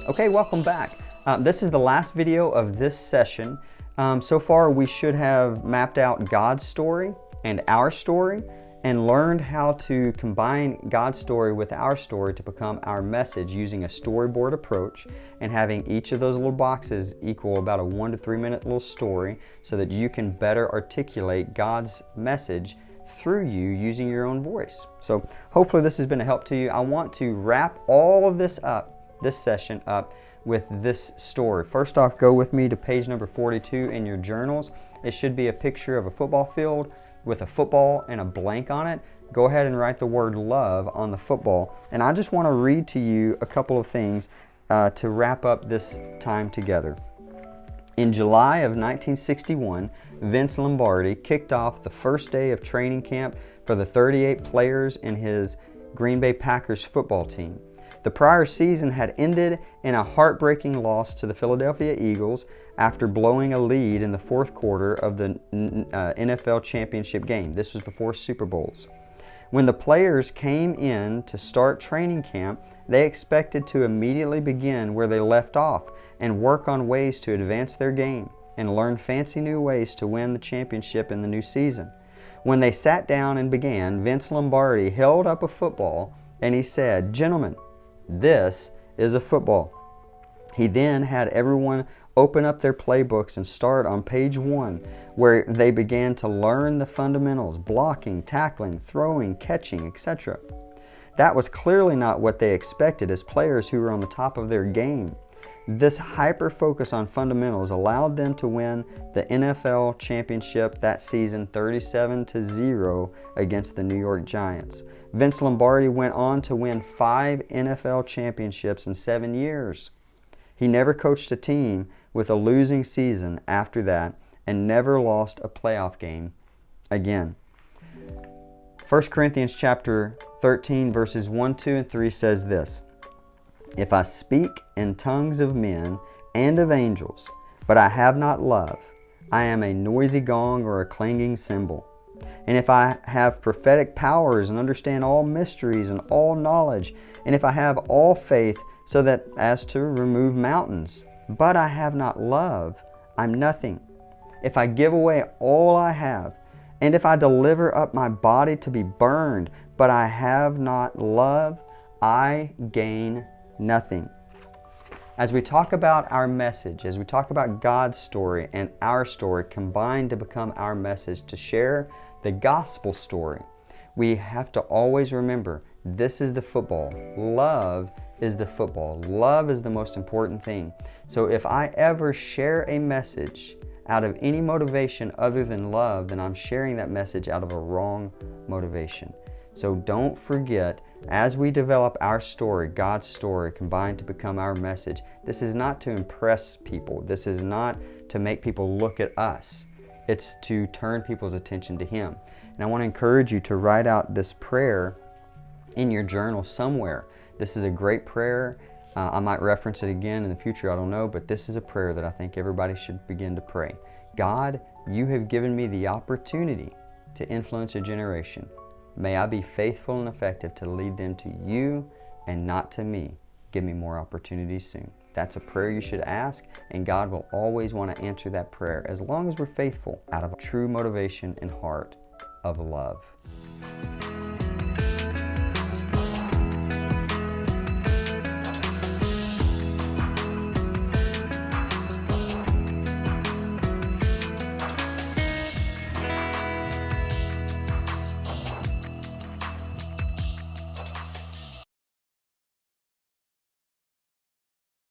Okay, welcome back. This is the last video of this session. So far we should have mapped out God's story and our story and learned how to combine God's story with our story to become our message using a storyboard approach and having each of those little boxes equal about a 1 to 3 minute little story so that you can better articulate God's message through you using your own voice. So hopefully this has been a help to you. I want to wrap all of this session up with this story. First off, go with me to page number 42 in your journals. It should be a picture of a football field with a football and a blank on it. Go ahead and write the word love on the football. And I just want to read to you a couple of things to wrap up this time together. In July of 1961, Vince Lombardi kicked off the first day of training camp for the 38 players in his Green Bay Packers football team. The prior season had ended in a heartbreaking loss to the Philadelphia Eagles after blowing a lead in the fourth quarter of the NFL championship game. This was before Super Bowls. When the players came in to start training camp, they expected to immediately begin where they left off and work on ways to advance their game and learn fancy new ways to win the championship in the new season. When they sat down and began, Vince Lombardi held up a football and he said, "Gentlemen, this is a football." He then had everyone open up their playbooks and start on page 1, where they began to learn the fundamentals: blocking, tackling, throwing, catching, etc. That was clearly not what they expected as players who were on the top of their game. This hyper-focus on fundamentals allowed them to win the NFL championship that season 37-0 against the New York Giants. Vince Lombardi went on to win 5 NFL championships in 7 years. He never coached a team with a losing season after that and never lost a playoff game again. 1 Corinthians chapter 13 verses 1, 2, and 3 says this: "If I speak in tongues of men and of angels, but I have not love, I am a noisy gong or a clanging cymbal. And if I have prophetic powers and understand all mysteries and all knowledge, and if I have all faith so that as to remove mountains, but I have not love, I'm nothing. If I give away all I have, and if I deliver up my body to be burned, but I have not love, I gain nothing." As we talk about our message, as we talk about God's story and our story combined to become our message, to share the gospel story, we have to always remember this is the football. Love is the football. Love is the most important thing. So if I ever share a message out of any motivation other than love, then I'm sharing that message out of a wrong motivation. So don't forget, as we develop our story, God's story, combined to become our message, this is not to impress people. This is not to make people look at us. It's to turn people's attention to Him. And I want to encourage you to write out this prayer in your journal somewhere. This is a great prayer. I might reference it again in the future, I don't know, but this is a prayer that I think everybody should begin to pray. God, you have given me the opportunity to influence a generation. May I be faithful and effective to lead them to you and not to me. Give me more opportunities soon. That's a prayer you should ask, and God will always want to answer that prayer as long as we're faithful out of true motivation and heart of love.